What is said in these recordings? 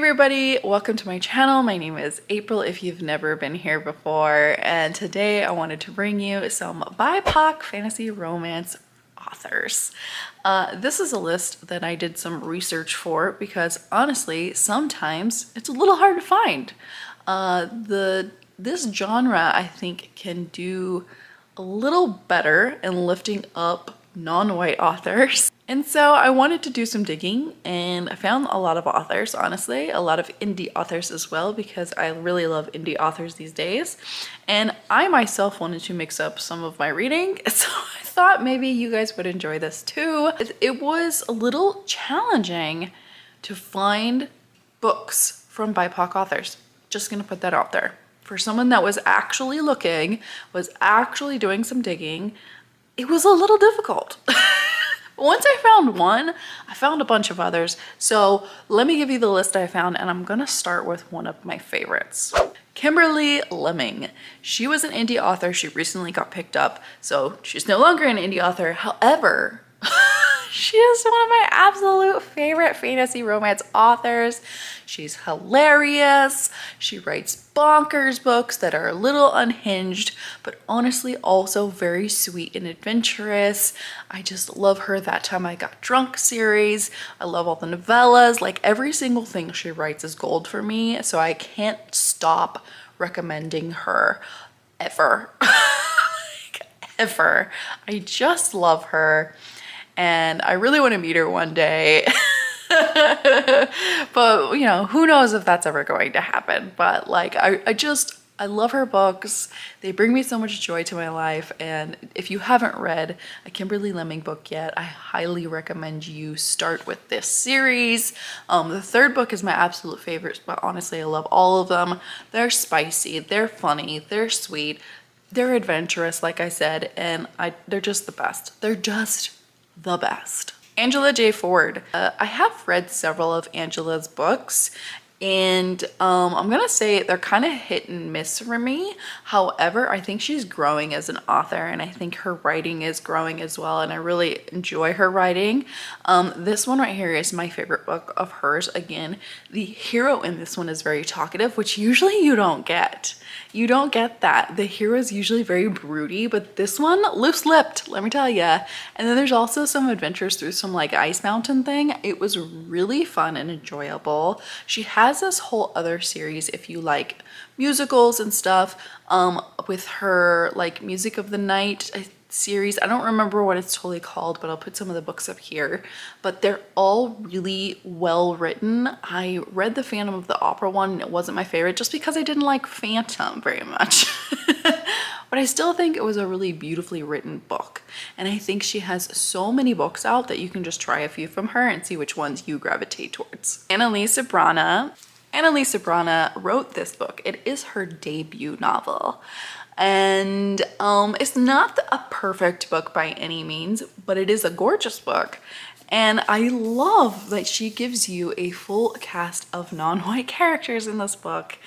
everybody, welcome to my channel. My name is April if you've never been here before, and today I wanted to bring you some BIPOC fantasy romance authors. This is a list that I did some research for because honestly sometimes it's a little hard to find. This genre I think can do a little better in lifting up non-white authors. And so I wanted to do some digging and I found a lot of authors, honestly, a lot of indie authors as well, because I really love indie authors these days. And I myself wanted to mix up some of my reading, so I thought maybe you guys would enjoy this too. It was a little challenging to find books from BIPOC authors. Just gonna put that out there. For someone that was actually looking, was actually doing some digging, it was a little difficult. Once I found one, I found a bunch of others. So let me give you the list I found, and I'm gonna start with one of my favorites. Kimberly Ling. She was an indie author. She recently got picked up, so she's no longer an indie author. However, she is one of my absolute favorite fantasy romance authors. She's hilarious. She writes bonkers books that are a little unhinged, but honestly also very sweet and adventurous. I just love her That Time I Got Drunk series. I love all the novellas. Like, every single thing she writes is gold for me, so I can't stop recommending her ever. Like, ever. I just love her. And I really want to meet her one day. But you know, who knows if that's ever going to happen. But like, I love her books. They bring me so much joy to my life. And if you haven't read a Kimberly Ling book yet, I highly recommend you start with this series. The third book is my absolute favorite, but honestly, I love all of them. They're spicy, they're funny, they're sweet, they're adventurous, like I said, and they're just the best. They're just the best. Angela J. Ford. I have read several of Angela's books, and I'm gonna say they're kind of hit and miss for me. However, I think she's growing as an author, and I think her writing is growing as well, and I really enjoy her writing. This one right here is my favorite book of hers. Again, the hero in this one is very talkative, which usually you don't get. You don't get that. The hero is usually very broody, but this one, loose-lipped, let me tell ya. And then there's also some adventures through some like ice mountain thing. It was really fun and enjoyable. She has this whole other series if you like musicals and stuff, with her like Music of the Night series. I don't remember what it's totally called, but I'll put some of the books up here. But they're all really well written. I read the Phantom of the Opera one, and it wasn't my favorite just because I didn't like Phantom very much. But I still think it was a really beautifully written book. And I think she has so many books out that you can just try a few from her and see which ones you gravitate towards. Annalise Brana. Annalise Brana wrote this book. It is her debut novel. And it's not a perfect book by any means, but it is a gorgeous book. And I love that she gives you a full cast of non-white characters in this book.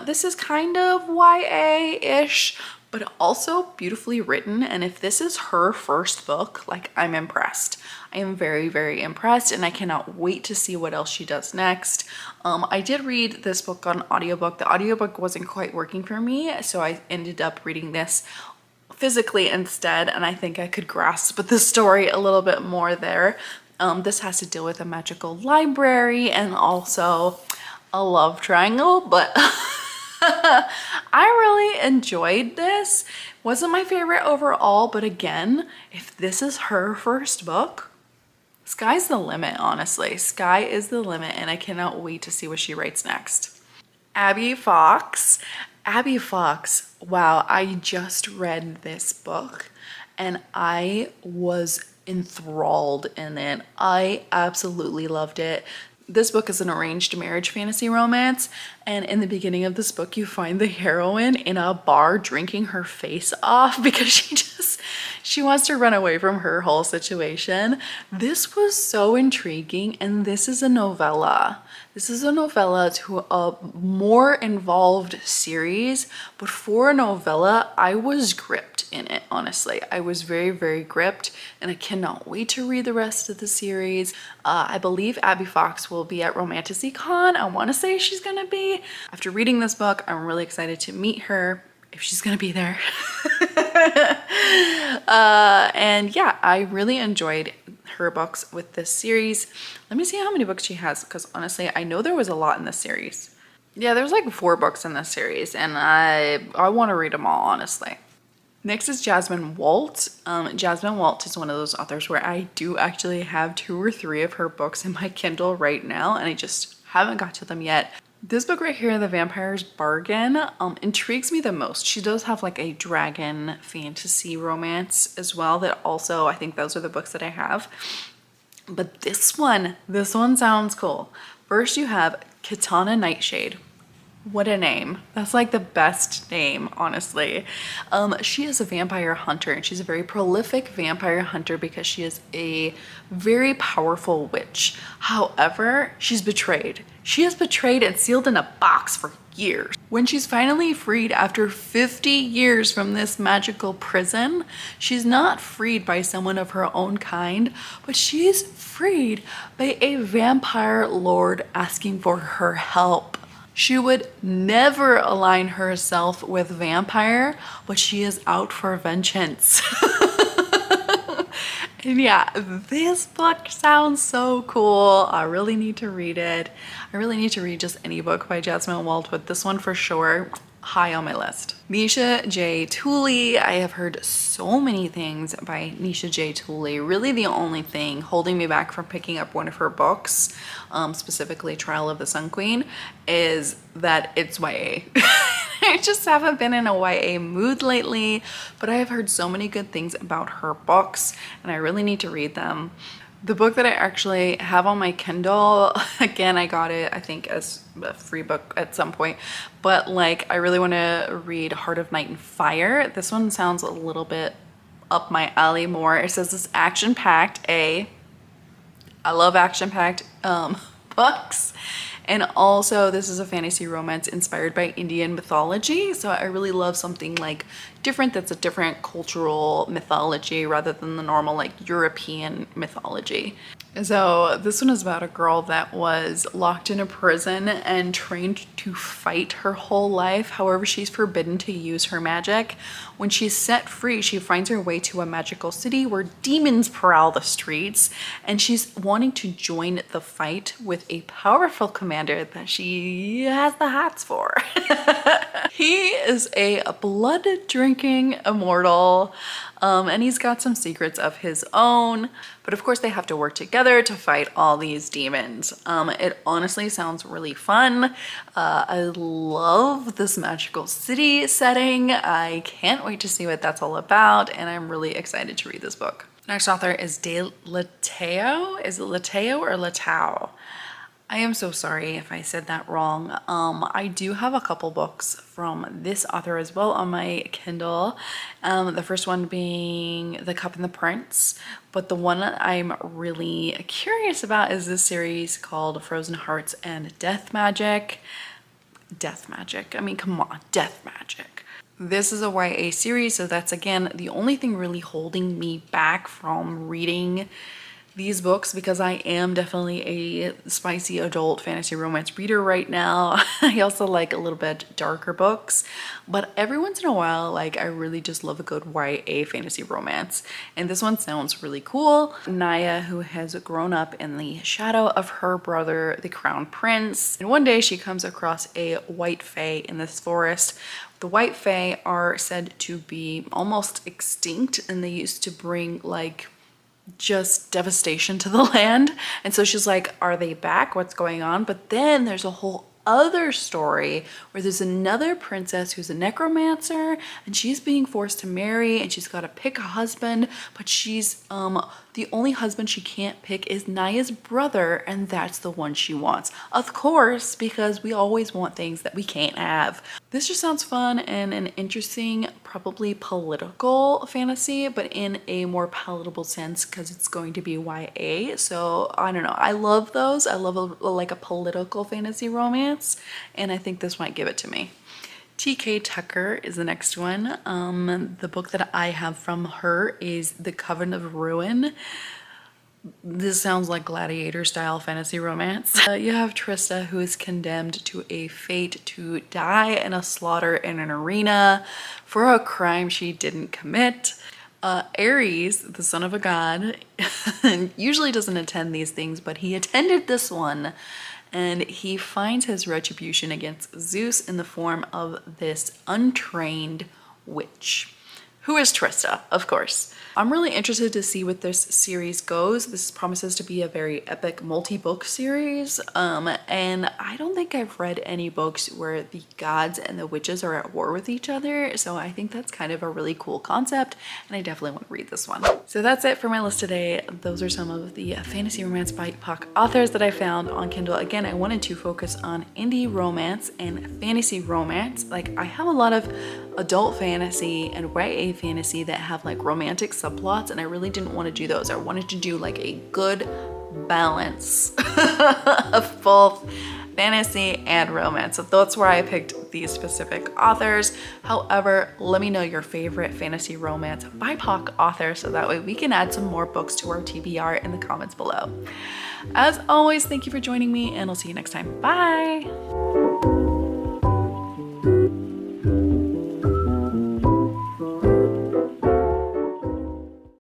This is kind of YA-ish, but also beautifully written. And if this is her first book, like, I'm impressed. I am very, very impressed, and I cannot wait to see what else she does next. I did read this book on audiobook. The audiobook wasn't quite working for me, so I ended up reading this physically instead, and I think I could grasp the story a little bit more there. This has to deal with a magical library and also a love triangle, but I really enjoyed this. Wasn't my favorite overall, but again, if this is her first book, sky's the limit, honestly. Sky is the limit, and I cannot wait to see what she writes next. Abby Fox. Abby Fox, wow, I just read this book and I was enthralled in it. I absolutely loved it. This book is an arranged marriage fantasy romance, and in the beginning of this book you find the heroine in a bar drinking her face off because She wants to run away from her whole situation. This was so intriguing, and this is a novella. This is a novella to a more involved series, but for a novella, I was gripped in it, honestly. I was very, very gripped, and I cannot wait to read the rest of the series. I believe Abby Fox will be at Romantasy Con. I want to say she's gonna be. After reading this book, I'm really excited to meet her, if she's gonna be there. And yeah, I really enjoyed her books with this series. Let me see how many books she has, because honestly, I know there was a lot in this series. Yeah, there's like 4 books in this series, and I want to read them all, honestly. Next is Jasmine Walt. Jasmine Walt is one of those authors where I do actually have 2 or 3 of her books in my Kindle right now, and I just haven't got to them yet. This book right here, The Vampire's Bargain, intrigues me the most. She does have like a dragon fantasy romance as well that also, I think those are the books that I have. But this one sounds cool. First you have Katana Nightshade. What a name. That's like the best name, honestly. She is a vampire hunter, and she's a very prolific vampire hunter because she is a very powerful witch. However, she's betrayed. She is betrayed and sealed in a box for years. When she's finally freed after 50 years from this magical prison, she's not freed by someone of her own kind, but she's freed by a vampire lord asking for her help. She would never align herself with vampire, but she is out for vengeance. And yeah, this book sounds so cool. I really need to read it. I really need to read just any book by Jasmine Walt, but this one for sure, high on my list. Nisha J. Tooley. I have heard so many things by Nisha J. Tooley. Really the only thing holding me back from picking up one of her books, specifically Trial of the Sun Queen, is that it's YA. I just haven't been in a YA mood lately, but I have heard so many good things about her books, and I really need to read them. The book that I actually have on my Kindle, again, I got it, I think, as a free book at some point, but like, I really want to read Heart of Night and Fire. This one sounds a little bit up my alley more. It says it's action-packed. I love action-packed books. And also, this is a fantasy romance inspired by Indian mythology. So I really love something like different, that's a different cultural mythology rather than the normal like European mythology. So this one is about a girl that was locked in a prison and trained to fight her whole life. However, she's forbidden to use her magic. When she's set free, she finds her way to a magical city where demons prowl the streets, and she's wanting to join the fight with a powerful commander that she has the hots for. He is a blood-drinking immortal, and he's got some secrets of his own, but of course they have to work together to fight all these demons. It honestly sounds really fun. I love this magical city setting. I can't wait to see what that's all about, and I'm really excited to read this book. Next author is De Latao. Is it Latao or Latau? I am so sorry if I said that wrong. I do have a couple books from this author as well on my Kindle. The first one being The Cup and the Prince, but the one I'm really curious about is this series called Frozen Hearts and Death Magic. Death Magic, I mean, come on, Death Magic. This is a YA series, so that's again the only thing really holding me back from reading these books, because I am definitely a spicy adult fantasy romance reader right now. I also like a little bit darker books, but every once in a while, like, I really just love a good YA fantasy romance, and this one sounds really cool. Naya, who has grown up in the shadow of her brother, the Crown Prince, and one day she comes across a white fae in this forest. The white fae are said to be almost extinct, and they used to bring like just devastation to the land. And so she's like, are they back? What's going on? But then there's a whole other story where there's another princess who's a necromancer, and she's being forced to marry, and she's got to pick a husband, but she's The only husband she can't pick is Naya's brother, and that's the one she wants. Of course, because we always want things that we can't have. This just sounds fun and an interesting, probably political fantasy, but in a more palatable sense because it's going to be YA. So I don't know. I love those. I love like a political fantasy romance, and I think this might give it to me. T.K. Tucker is the next one. The book that I have from her is The Coven of Ruin. This sounds like gladiator style fantasy romance. You have Trista, who is condemned to a fate to die in a slaughter in an arena for a crime she didn't commit. Ares, the son of a god, usually doesn't attend these things, but he attended this one. And he finds his retribution against Zeus in the form of this untrained witch, who is Trista, of course. I'm really interested to see what this series goes. This promises to be a very epic multi-book series. And I don't think I've read any books where the gods and the witches are at war with each other. So I think that's kind of a really cool concept. And I definitely want to read this one. So that's it for my list today. Those are some of the fantasy romance BIPOC authors that I found on Kindle. Again, I wanted to focus on indie romance and fantasy romance. Like, I have a lot of adult fantasy and YA fantasy that have like romantic subplots, and I really didn't want to do those. I wanted to do like a good balance of both fantasy and romance. So that's where I picked these specific authors. However, let me know your favorite fantasy romance BIPOC author so that way we can add some more books to our TBR in the comments below. As always, thank you for joining me, and I'll see you next time. Bye!